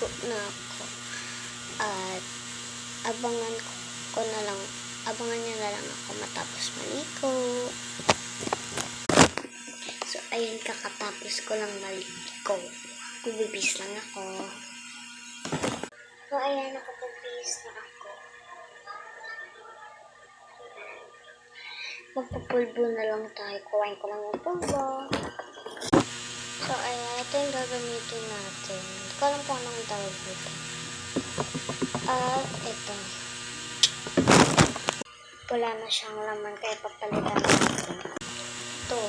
Maliligo na ako. At abangan niyo na lang ako matapos maligo. So, ayun, kakatapos ko lang maligo. Bibihis lang ako. So, ayan, nakapag-bihis na ako. Magpapulbo na lang tayo. Kuhain ko lang yung pulbo. So, ayan, ito yung gagamitin natin. Hindi ko alam kung anong tawag dito. At ito. Wala na siyang laman, kaya papalitan natin. Ito.